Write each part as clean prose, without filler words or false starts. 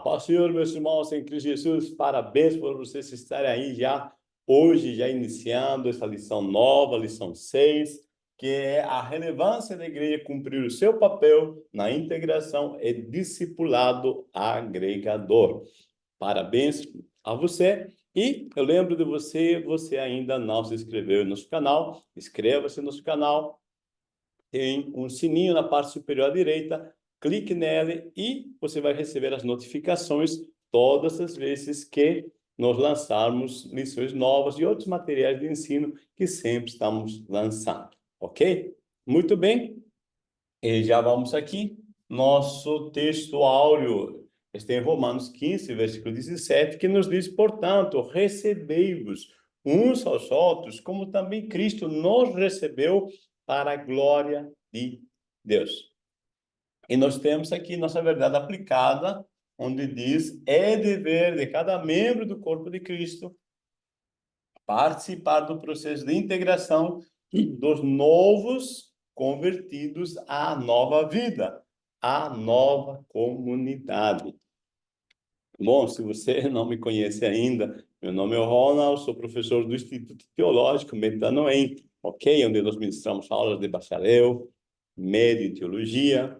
Paz, Senhor, meus irmãos em Cristo Jesus, parabéns por vocês estarem aí já hoje, já iniciando essa lição nova, lição 6, que é a relevância da igreja cumprir o seu papel na integração e discipulado agregador. Parabéns a você. E eu lembro de você ainda não se inscreveu no nosso canal, inscreva-se no nosso canal. Tem um sininho na parte superior à direita, clique nele e você vai receber as notificações todas as vezes que nós lançarmos lições novas e outros materiais de ensino que sempre estamos lançando, ok? Muito bem, e já vamos aqui. Nosso texto áureo está em Romanos 15, versículo 17, que nos diz, portanto, recebei-vos uns aos outros, como também Cristo nos recebeu para a glória de Deus. E nós temos aqui nossa verdade aplicada, onde diz, é dever de cada membro do corpo de Cristo participar do processo de integração dos novos convertidos à nova vida, à nova comunidade. Bom, se você não me conhece ainda, meu nome é Ronald, sou professor do Instituto Teológico Metanoem, ok? Onde nós ministramos aulas de bacharel, médio em teologia,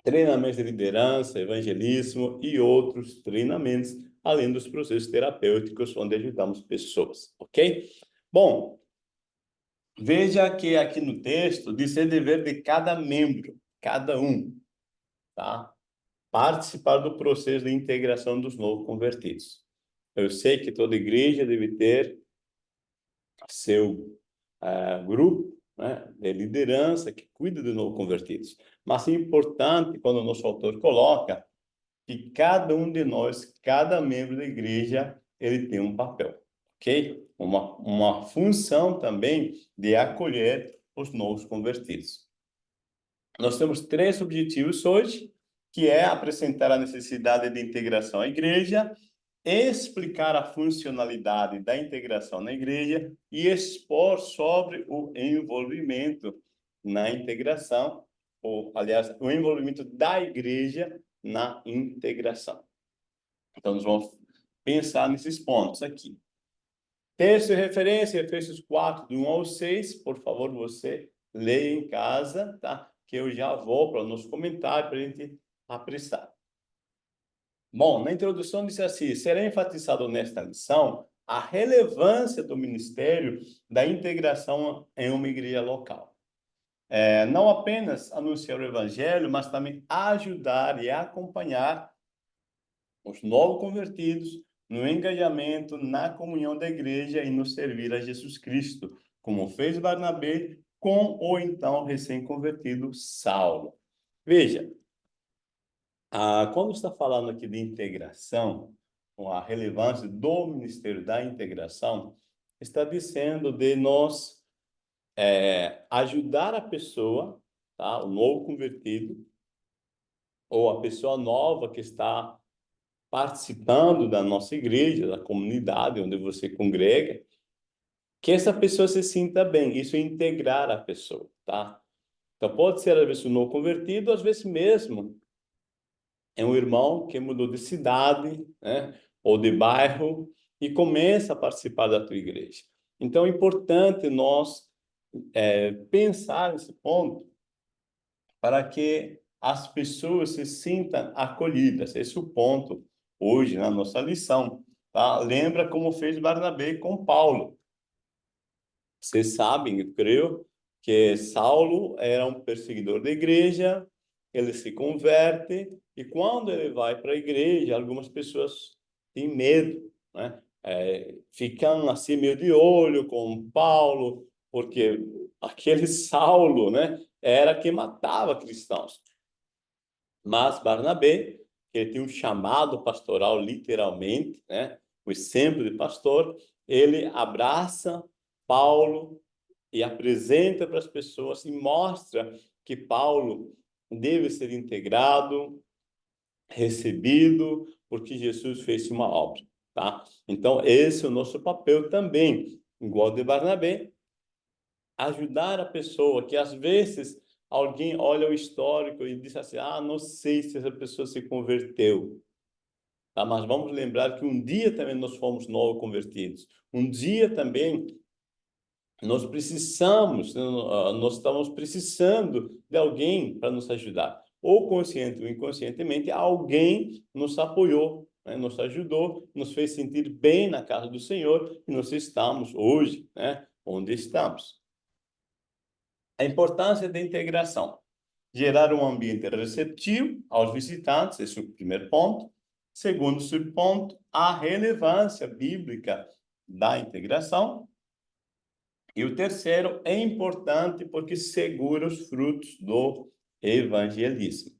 treinamentos de liderança, evangelismo e outros treinamentos, além dos processos terapêuticos, onde ajudamos pessoas, ok? Bom, veja que aqui no texto diz ser dever de cada membro, cada um, tá? Participar do processo de integração dos novos convertidos. Eu sei que toda igreja deve ter seu grupo, né, de liderança que cuida dos novos convertidos. Mas é importante, quando o nosso autor coloca, que cada um de nós, cada membro da igreja, ele tem um papel, ok? Uma função também de acolher os novos convertidos. Nós temos 3 objetivos hoje, que é apresentar a necessidade de integração à igreja, explicar a funcionalidade da integração na igreja e expor sobre o envolvimento na integração, ou, aliás, o envolvimento da igreja na integração. Então, nós vamos pensar nesses pontos aqui. Texto de referência, Efésios 4, do 1 ao 6. Por favor, você leia em casa, tá? Que eu já vou para o nosso comentário para a gente apressar. Bom, na introdução disse assim, será enfatizado nesta lição a relevância do ministério da integração em uma igreja local. Não apenas anunciar o evangelho, mas também ajudar e acompanhar os novos convertidos no engajamento na comunhão da igreja e no servir a Jesus Cristo, como fez Barnabé com o então recém-convertido Saulo. Veja, quando está falando aqui de integração, com a relevância do ministério da integração, está dizendo de nós ajudar a pessoa, tá? O novo convertido, ou a pessoa nova que está participando da nossa igreja, da comunidade onde você congrega, que essa pessoa se sinta bem. Isso é integrar a pessoa, tá? Então, pode ser, às vezes, um novo convertido, às vezes mesmo é um irmão que mudou de cidade, né? Ou de bairro e começa a participar da tua igreja. Então, é importante nós pensar nesse ponto para que as pessoas se sintam acolhidas. Esse é o ponto hoje na nossa lição, tá? Lembra como fez Barnabé com Paulo. Vocês sabem, eu creio, que Saulo era um perseguidor da igreja, ele se converte, e quando ele vai para a igreja, algumas pessoas têm medo, né? Ficam assim meio de olho com Paulo, porque aquele Saulo, né, era que matava cristãos. Mas Barnabé, que tinha um chamado pastoral literalmente, né, o exemplo de pastor, ele abraça Paulo e apresenta para as pessoas e mostra que Paulo deve ser integrado, recebido, porque Jesus fez uma obra, tá? Então, esse é o nosso papel também, igual de Barnabé, ajudar a pessoa, que às vezes alguém olha o histórico e diz assim, não sei se essa pessoa se converteu. tá? Mas vamos lembrar que um dia também nós fomos novos convertidos. Um dia também nós precisamos, nós estamos precisando de alguém para nos ajudar. Ou consciente ou inconscientemente, alguém nos apoiou, né? Nos ajudou, nos fez sentir bem na casa do Senhor e nós estamos hoje, né, onde estamos. A importância da integração. Gerar um ambiente receptivo aos visitantes, esse é o primeiro ponto. Segundo subponto, a relevância bíblica da integração. E o terceiro é importante porque segura os frutos do evangelismo.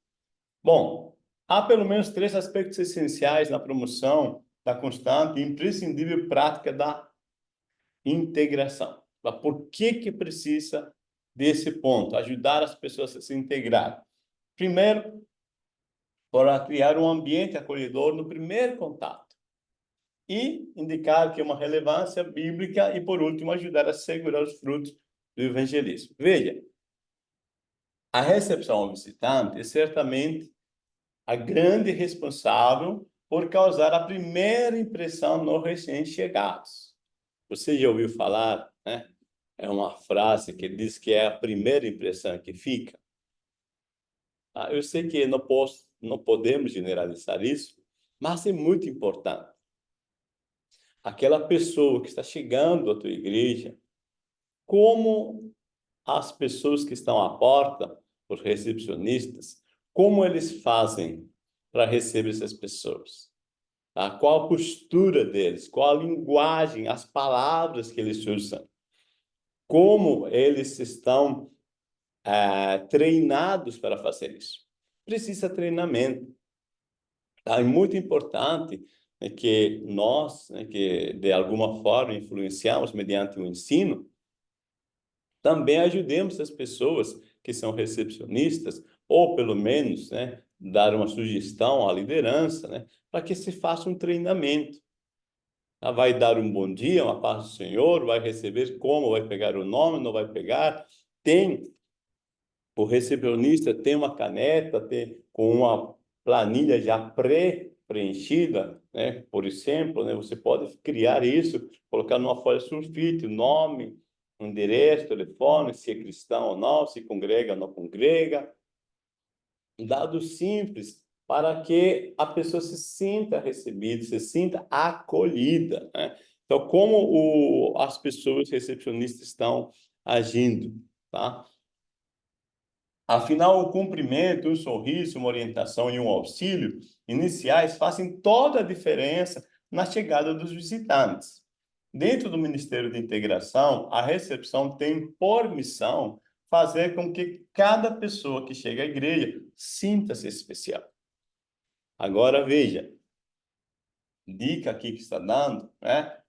Bom, há pelo menos 3 aspectos essenciais na promoção da constante e imprescindível prática da integração. Mas por que precisa desse ponto? Ajudar as pessoas a se integrar. Primeiro, para criar um ambiente acolhedor no primeiro contato. E indicar que é uma relevância bíblica e, por último, ajudar a segurar os frutos do evangelismo. Veja, a recepção ao visitante é certamente a grande responsável por causar a primeira impressão nos recém-chegados. Você já ouviu falar, né? É uma frase que diz que é a primeira impressão que fica. Eu sei que não podemos generalizar isso, mas é muito importante. Aquela pessoa que está chegando à tua igreja, como as pessoas que estão à porta, os recepcionistas, como eles fazem para receber essas pessoas? Tá? Qual a postura deles? Qual a linguagem, as palavras que eles usam? Como eles estão treinados para fazer isso? Precisa treinamento. Tá? É muito importante, né, que nós, né, que de alguma forma influenciamos mediante o ensino, também ajudemos as pessoas que são recepcionistas, ou pelo menos, né, dar uma sugestão à liderança, né, para que se faça um treinamento. Vai dar um bom dia, uma paz do Senhor, vai receber como, vai pegar o nome, não vai pegar. O recepcionista tem uma caneta, com uma planilha já pré-preenchida, né? Por exemplo, né? Você pode criar isso, colocar numa folha sulfite, o nome, o endereço, telefone, se é cristão ou não, se congrega ou não congrega. Dados simples para que a pessoa se sinta recebida, se sinta acolhida, né? Então, como as pessoas recepcionistas estão agindo, tá? Afinal, o cumprimento, um sorriso, uma orientação e um auxílio iniciais fazem toda a diferença na chegada dos visitantes. Dentro do Ministério de Integração, a recepção tem por missão fazer com que cada pessoa que chega à igreja sinta-se especial. Agora, veja, dica aqui que está dando, né?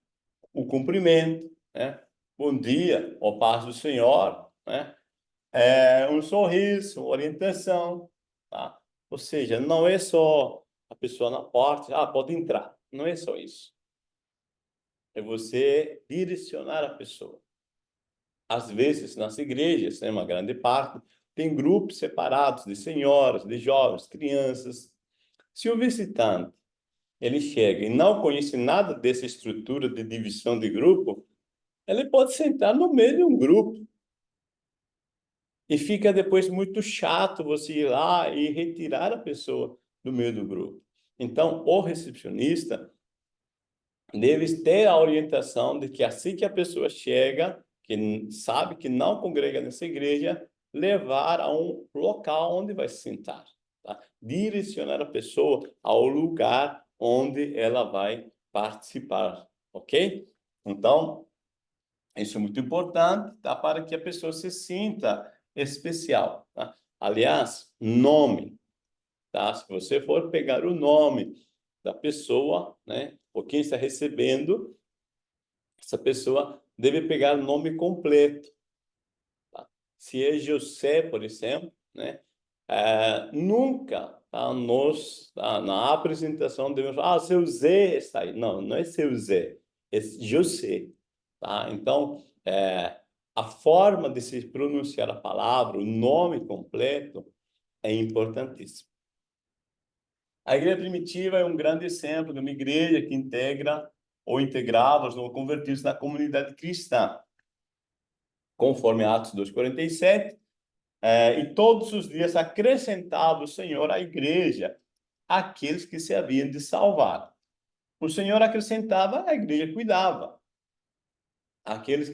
O cumprimento, né? Bom dia, ó paz do Senhor, né? Um sorriso, orientação, tá? Ou seja, não é só a pessoa na porta, pode entrar. Não é só isso. É você direcionar a pessoa. Às vezes, nas igrejas, né, uma grande parte, tem grupos separados de senhoras, de jovens, crianças. Se o visitante ele chega e não conhece nada dessa estrutura de divisão de grupo, ele pode sentar no meio de um grupo. E fica depois muito chato você ir lá e retirar a pessoa do meio do grupo. Então, o recepcionista deve ter a orientação de que assim que a pessoa chega, que sabe que não congrega nessa igreja, levar a um local onde vai se sentar. Tá? Direcionar a pessoa ao lugar onde ela vai participar, ok? Então, isso é muito importante, tá? Para que a pessoa se sinta especial, tá? Aliás, nome, tá? Se você for pegar o nome da pessoa, né? Ou quem está recebendo, essa pessoa deve pegar o nome completo, tá? Se é José, por exemplo, né? Nunca, tá? Na apresentação devemos falar, seu Zé está aí. Não, não é seu Zé, é José, tá? Então, a forma de se pronunciar a palavra, o nome completo, é importantíssimo. A igreja primitiva é um grande exemplo de uma igreja que integra ou integrava os não convertidos na comunidade cristã, conforme Atos 2:47, e todos os dias acrescentava o Senhor à igreja aqueles que se haviam de salvar. O Senhor acrescentava, a igreja cuidava. Aqueles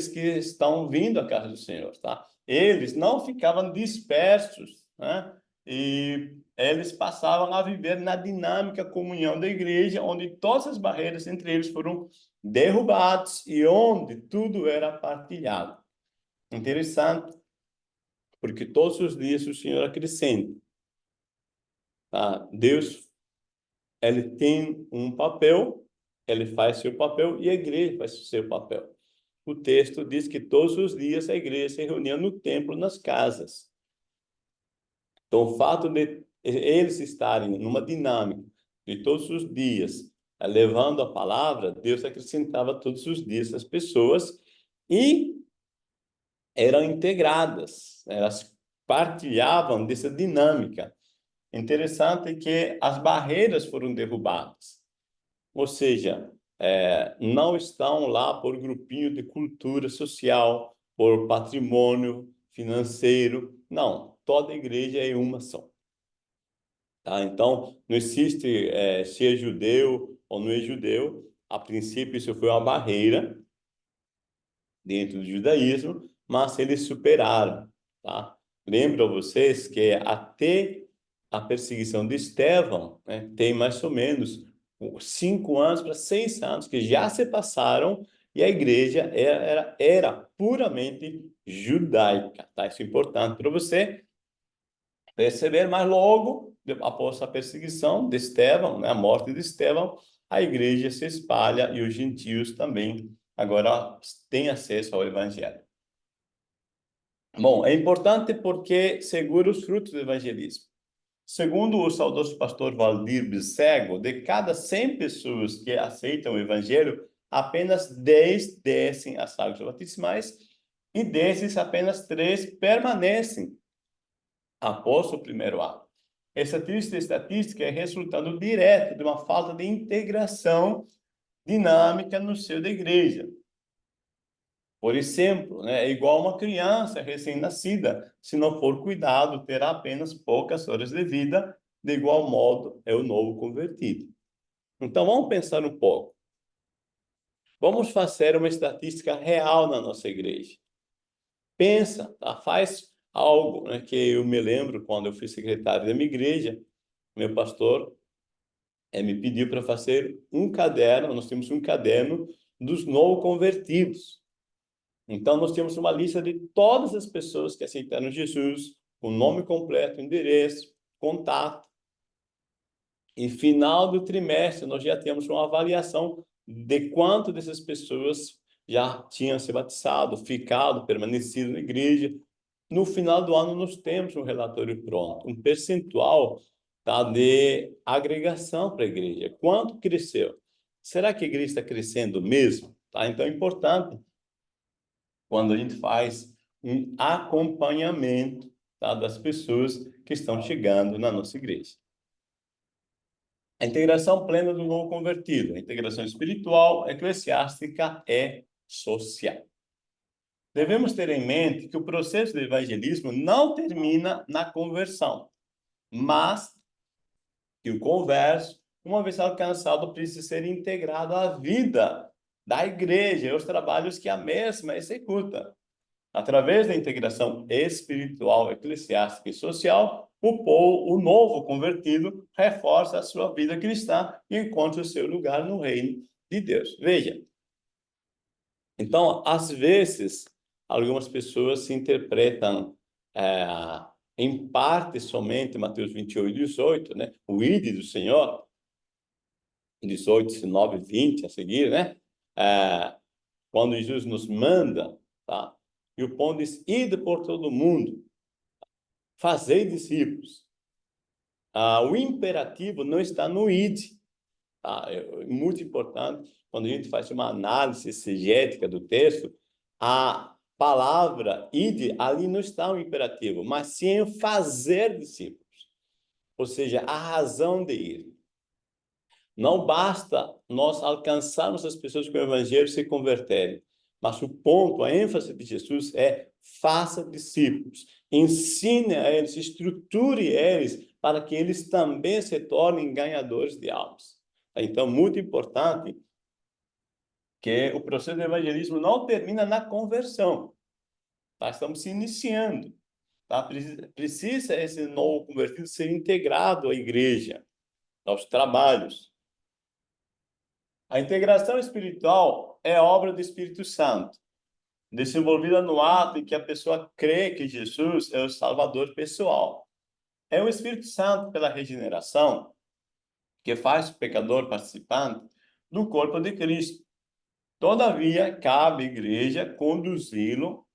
que estão vindo à casa do Senhor, tá? Eles não ficavam dispersos, né? E eles passavam a viver na dinâmica comunhão da igreja, onde todas as barreiras entre eles foram derrubadas e onde tudo era partilhado. Interessante, porque todos os dias o Senhor acrescenta. Tá? Deus, ele tem um papel, ele faz seu papel e a igreja faz o seu papel. O texto diz que todos os dias a igreja se reunia no templo, nas casas. Então, o fato de eles estarem numa dinâmica de todos os dias, levando a palavra, Deus acrescentava todos os dias as pessoas e eram integradas, elas partilhavam dessa dinâmica. Interessante que as barreiras foram derrubadas. Ou seja, não estão lá por grupinho de cultura social, por patrimônio financeiro. Não, toda igreja é uma só. Tá? Então, não existe se é judeu ou não é judeu. A princípio, isso foi uma barreira dentro do judaísmo, mas eles superaram. Tá? Lembro a vocês que até a perseguição de Estevão, né, tem mais ou menos 5 anos para 6 anos que já se passaram e a igreja era puramente judaica. Tá? Isso é importante para você perceber, mas logo, após a perseguição de Estevão, né, a morte de Estevão, a igreja se espalha e os gentios também agora têm acesso ao evangelho. Bom, é importante porque segura os frutos do evangelismo. Segundo o saudoso pastor Valdir Bissego, de cada 100 pessoas que aceitam o evangelho, apenas 10 descem às águas batismais e desses apenas 3 permanecem após o primeiro ato. Essa triste estatística é resultado direto de uma falta de integração dinâmica no seio da igreja. Por exemplo, né, é igual uma criança recém-nascida. Se não for cuidado, terá apenas poucas horas de vida. De igual modo, é o novo convertido. Então, vamos pensar um pouco. Vamos fazer uma estatística real na nossa igreja. Pensa, tá? Faz algo, né, que eu me lembro quando eu fui secretário da minha igreja, meu pastor me pediu para fazer um caderno, nós temos um caderno dos novo convertidos. Então, nós temos uma lista de todas as pessoas que aceitaram Jesus, o nome completo, endereço, contato. E final do trimestre, nós já temos uma avaliação de quanto dessas pessoas já tinham se batizado, ficado, permanecido na igreja. No final do ano, nós temos um relatório pronto, um percentual, tá, de agregação para a igreja. Quanto cresceu? Será que a igreja está crescendo mesmo? Tá? Então, é importante quando a gente faz um acompanhamento, tá, das pessoas que estão chegando na nossa igreja. A integração plena do novo convertido, a integração espiritual, eclesiástica e social. Devemos ter em mente que o processo do evangelismo não termina na conversão, mas que o converso, uma vez alcançado, precisa ser integrado à vida da igreja e aos trabalhos que a mesma executa. Através da integração espiritual, eclesiástica e social, o novo convertido reforça a sua vida cristã e encontra o seu lugar no reino de Deus. Veja, então, às vezes, algumas pessoas se interpretam em parte somente Mateus 28:18, né? O ide do Senhor, 18, 19, 20 a seguir, né? Quando Jesus nos manda, tá? E o ponto diz, ide por todo mundo, fazei discípulos. O imperativo não está no ide. Tá? É muito importante, quando a gente faz uma análise exegética do texto, a palavra ide, ali não está o imperativo, mas sim em fazer discípulos. ou seja, a razão de ir. Não basta nós alcançarmos as pessoas com o evangelho se converterem, mas o ponto, a ênfase de Jesus é: faça discípulos, ensine a eles, estruture eles para que eles também se tornem ganhadores de almas. Então, muito importante que o processo de evangelismo não termina na conversão, tá? Estamos se iniciando, tá? Precisa esse novo convertido ser integrado à igreja, aos trabalhos. A integração espiritual é obra do Espírito Santo, desenvolvida no ato em que a pessoa crê que Jesus é o Salvador pessoal. É o Espírito Santo, pela regeneração, que faz o pecador participante do corpo de Cristo. Todavia, cabe à igreja conduzi-lo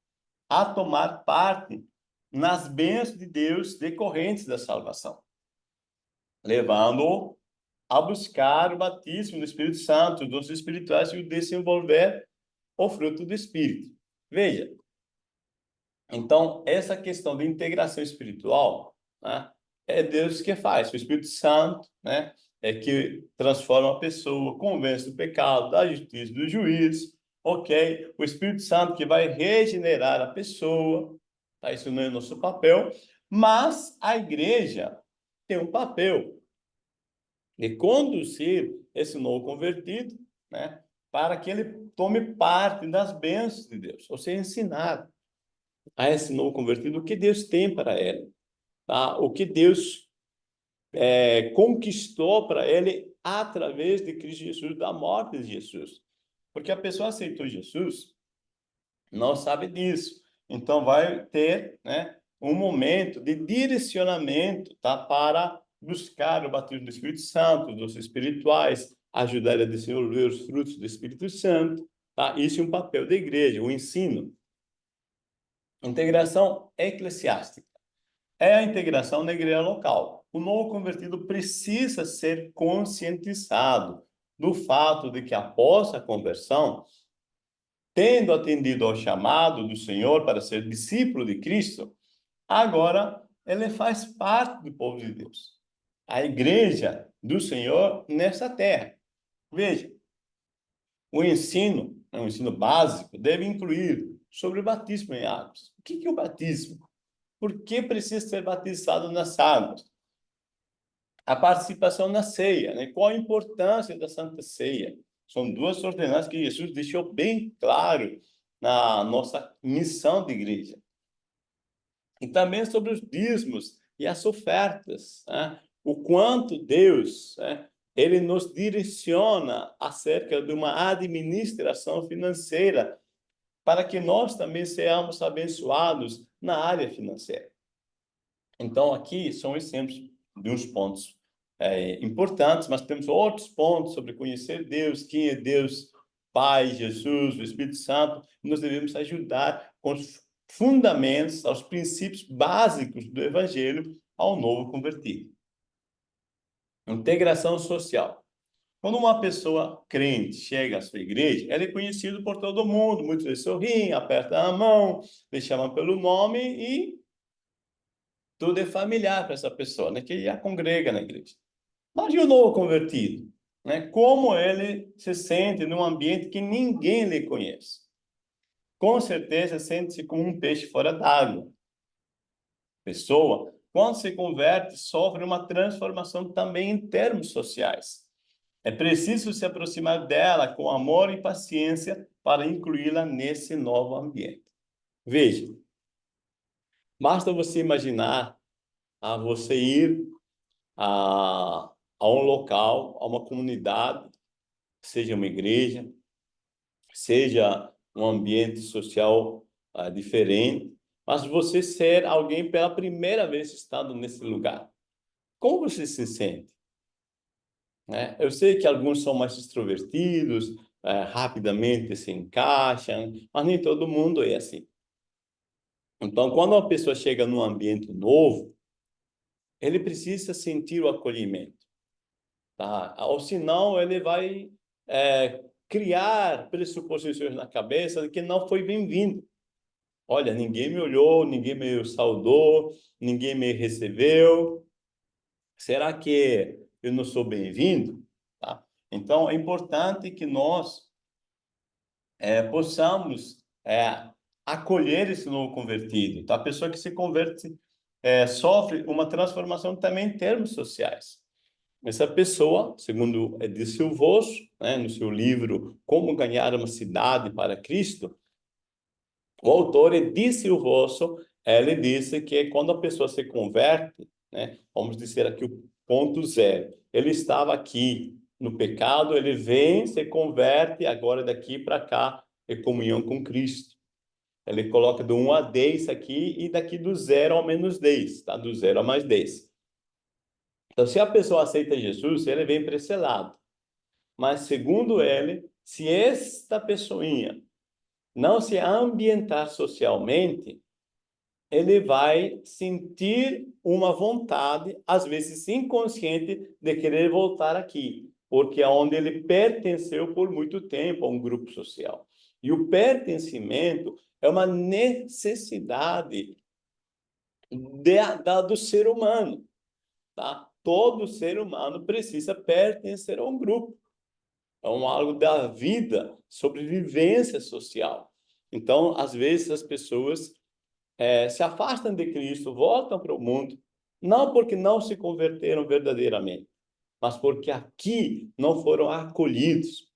a tomar parte nas bênçãos de Deus decorrentes da salvação, levando-o a buscar o batismo do Espírito Santo, dos espirituais e o desenvolver o fruto do Espírito. Veja, então, essa questão de integração espiritual, né, é Deus que faz, o Espírito Santo, né, é que transforma a pessoa, convence do pecado, da justiça, do juízo, ok? O Espírito Santo que vai regenerar a pessoa, tá? Isso não é nosso papel, mas a igreja tem um papel de conduzir esse novo convertido, né, para que ele tome parte das bênçãos de Deus, ou seja, ensinar a esse novo convertido o que Deus tem para ele, tá? O que Deus conquistou para ele através de Cristo Jesus, da morte de Jesus. Porque a pessoa aceitou Jesus, não sabe disso. Então, vai ter, né, um momento de direcionamento, tá, para buscar o batismo do Espírito Santo, dos espirituais, ajudar a desenvolver os frutos do Espírito Santo. Tá? Isso é um papel da igreja, o ensino. Integração eclesiástica é a integração na igreja local. O novo convertido precisa ser conscientizado do fato de que, após a conversão, tendo atendido ao chamado do Senhor para ser discípulo de Cristo, agora ele faz parte do povo de Deus, a igreja do Senhor nessa terra. Veja, o ensino básico, deve incluir sobre o batismo em águas. O que é o batismo? Por que precisa ser batizado nas águas? A participação na ceia, né? Qual a importância da Santa Ceia? São duas ordenanças que Jesus deixou bem claro na nossa missão de igreja. E também sobre os dízimos e as ofertas, né? O quanto Deus, né, ele nos direciona acerca de uma administração financeira para que nós também sejamos abençoados na área financeira. Então, aqui são exemplos de uns pontos importantes, mas temos outros pontos sobre conhecer Deus, quem é Deus, Pai, Jesus, o Espírito Santo. Nós devemos ajudar com os fundamentos, aos princípios básicos do Evangelho ao novo convertido. Integração social. Quando uma pessoa crente chega à sua igreja, ela é conhecida por todo mundo, muitos vezes sorriem, apertam a mão, me chamam pelo nome e tudo é familiar para essa pessoa, né, que já congrega na igreja. Mas e o novo convertido? Né? Como ele se sente num ambiente que ninguém lhe conhece? Com certeza sente-se como um peixe fora d'água. Pessoa, quando se converte, sofre uma transformação também em termos sociais. É preciso se aproximar dela com amor e paciência para incluí-la nesse novo ambiente. Veja, basta você imaginar você ir a um local, a uma comunidade, seja uma igreja, seja um ambiente social diferente, mas você ser alguém pela primeira vez estando nesse lugar. Como você se sente? Né? Eu sei que alguns são mais extrovertidos, rapidamente se encaixam, mas nem todo mundo é assim. Então, quando uma pessoa chega num ambiente novo, ele precisa sentir o acolhimento, tá? Ou senão ele vai criar pressuposições na cabeça de que não foi bem-vindo. Olha, ninguém me olhou, ninguém me saudou, ninguém me recebeu. Será que eu não sou bem-vindo? Tá? Então, é importante que nós possamos acolher esse novo convertido. Tá? A pessoa que se converte sofre uma transformação também em termos sociais. Essa pessoa, segundo de Silvoso, né, no seu livro Como Ganhar uma Cidade para Cristo, o autor de Silvoso, ele disse que quando a pessoa se converte, né, vamos dizer aqui o ponto zero, ele estava aqui no pecado, ele vem, se converte, agora daqui para cá é comunhão com Cristo. Ele coloca do 1 a 10 aqui e daqui do 0 ao menos 10, tá? Do 0 a mais 10. Então, se a pessoa aceita Jesus, ele vem para esse lado. Mas, segundo ele, se esta pessoinha não se ambientar socialmente, ele vai sentir uma vontade, às vezes inconsciente, de querer voltar aqui, porque é onde ele pertenceu por muito tempo a um grupo social. E o pertencimento é uma necessidade do ser humano, tá? Todo ser humano precisa pertencer a um grupo. É algo da vida, sobrevivência social. Então, às vezes, as pessoas se afastam de Cristo, voltam para o mundo, não porque não se converteram verdadeiramente, mas porque aqui não foram acolhidos.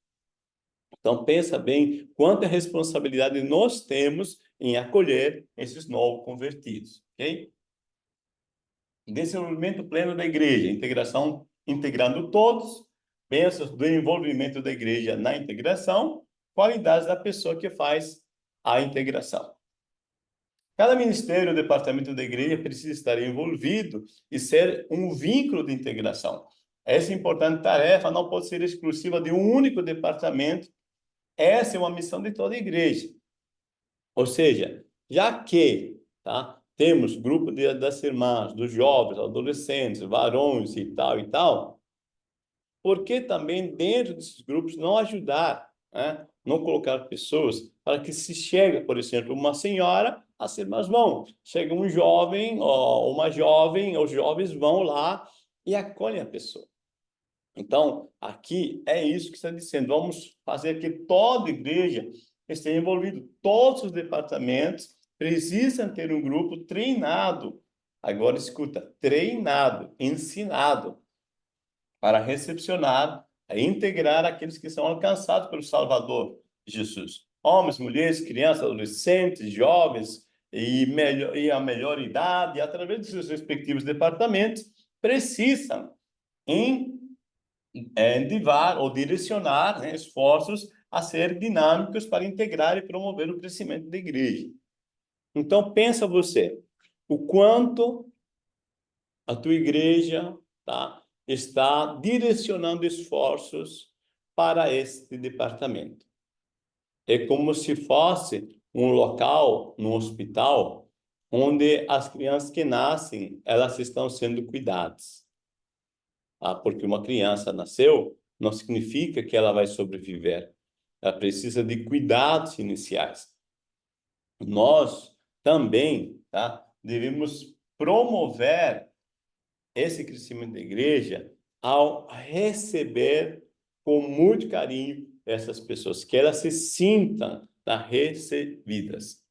Então, pensa bem quanta responsabilidade nós temos em acolher esses novos convertidos, ok? Desenvolvimento pleno da igreja, integração, integrando todos, bênçãos do envolvimento da igreja na integração, qualidades da pessoa que faz a integração. Cada ministério ou departamento da igreja precisa estar envolvido e ser um vínculo de integração. Essa importante tarefa não pode ser exclusiva de um único departamento. Essa é uma missão de toda a igreja. Ou seja, já que temos grupo das irmãs, dos jovens, adolescentes, varões e tal, por que também dentro desses grupos não ajudar, né? Não colocar pessoas para que se chegue, por exemplo, uma senhora, as irmãs vão. Chega um jovem ou uma jovem, os jovens vão lá e acolhem a pessoa. Então, aqui é isso que está dizendo. Vamos fazer que toda igreja esteja envolvida. Todos os departamentos precisam ter um grupo treinado. Agora, escuta, treinado, ensinado para recepcionar e integrar aqueles que são alcançados pelo Salvador Jesus. Homens, mulheres, crianças, adolescentes, jovens e a melhor idade, através dos seus respectivos departamentos, precisam endivar ou direcionar, né, esforços a ser dinâmicos para integrar e promover o crescimento da igreja. Então, pensa você, o quanto a tua igreja está direcionando esforços para este departamento. É como se fosse um local, no hospital, onde as crianças que nascem, elas estão sendo cuidadas. Porque uma criança nasceu, não significa que ela vai sobreviver. Ela precisa de cuidados iniciais. Nós também devemos promover esse crescimento da igreja ao receber com muito carinho essas pessoas, que elas se sintam recebidas.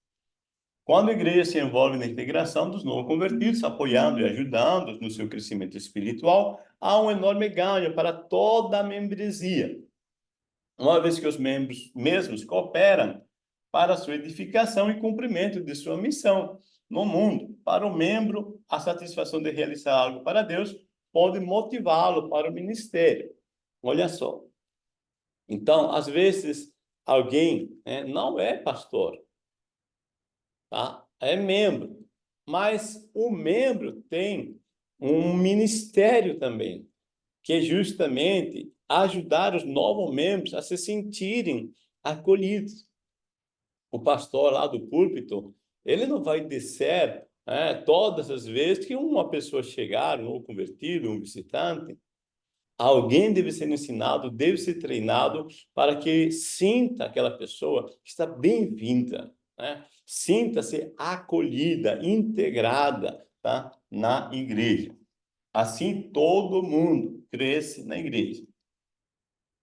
Quando a igreja se envolve na integração dos novos convertidos, apoiando e ajudando no seu crescimento espiritual, há um enorme ganho para toda a membresia, uma vez que os membros mesmos cooperam para a sua edificação e cumprimento de sua missão no mundo. Para o membro, a satisfação de realizar algo para Deus pode motivá-lo para o ministério. Olha só. Então, às vezes, alguém não é pastor, é membro, mas o membro tem um ministério também, que é justamente ajudar os novos membros a se sentirem acolhidos. O pastor lá do púlpito, ele não vai descer todas as vezes que uma pessoa chegar, um novo convertido, um visitante. Alguém deve ser ensinado, deve ser treinado para que sinta aquela pessoa que está bem-vinda, né? Sinta-se acolhida, integrada, na igreja. Assim, todo mundo cresce na igreja.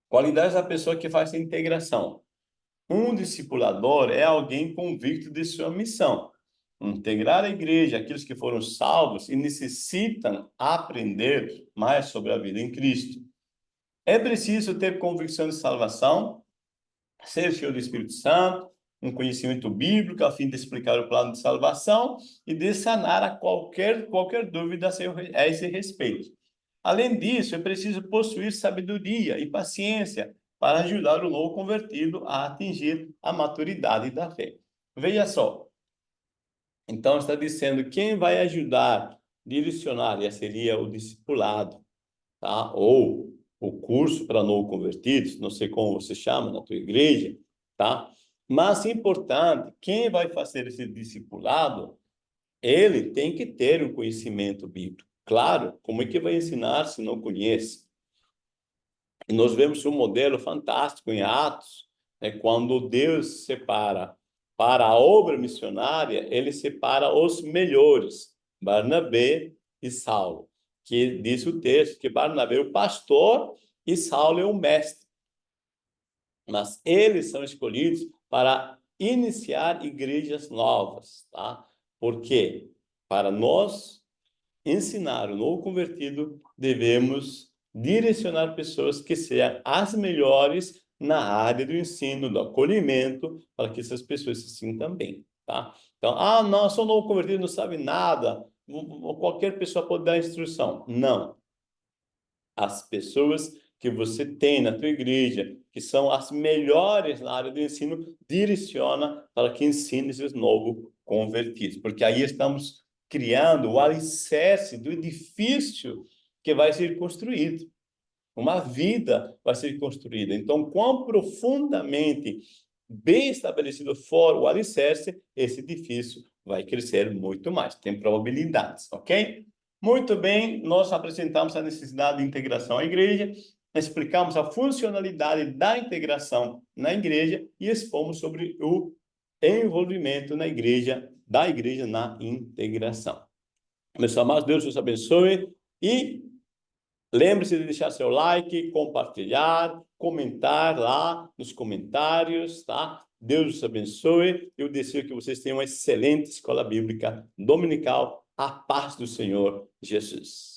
Qualidades da pessoa que faz a integração. Um discipulador é alguém convicto de sua missão. Integrar a igreja, aqueles que foram salvos e necessitam aprender mais sobre a vida em Cristo. É preciso ter convicção de salvação, ser cheio do Espírito Santo, um conhecimento bíblico a fim de explicar o plano de salvação e de sanar a qualquer dúvida a esse respeito. Além disso, é preciso possuir sabedoria e paciência para ajudar o novo convertido a atingir a maturidade da fé. Veja só, então está dizendo quem vai ajudar, direcionar, e seria o discipulado, tá? Ou o curso para novo convertidos, não sei como você chama na tua igreja, tá? Mas importante, quem vai fazer esse discipulado, ele tem que ter um conhecimento bíblico. Claro, como é que vai ensinar se não conhece? E nós vemos um modelo fantástico em Atos, né, quando Deus separa para a obra missionária, ele separa os melhores, Barnabé e Saulo, que diz o texto que Barnabé é o pastor e Saulo é o mestre. Mas eles são escolhidos para iniciar igrejas novas, tá? Por quê? Para nós ensinar o novo convertido, devemos direcionar pessoas que sejam as melhores na área do ensino, do acolhimento, para que essas pessoas se sintam bem, tá? Então, não, sou novo convertido, não sabe nada, qualquer pessoa pode dar instrução. Não. As pessoas que você tem na tua igreja, que são as melhores na área do ensino, direciona para que ensine os novos convertidos, porque aí estamos criando o alicerce do edifício que vai ser construído. Uma vida vai ser construída. Então, quão profundamente bem estabelecido for o alicerce, esse edifício vai crescer muito mais. Tem probabilidades, ok? Muito bem, nós apresentamos a necessidade de integração à igreja, explicamos a funcionalidade da integração na igreja e expomos sobre o envolvimento na igreja, da igreja na integração. Meus amados, Deus os abençoe e lembre-se de deixar seu like, compartilhar, comentar lá nos comentários, tá? Deus os abençoe. Eu desejo que vocês tenham uma excelente escola bíblica dominical. A paz do Senhor Jesus.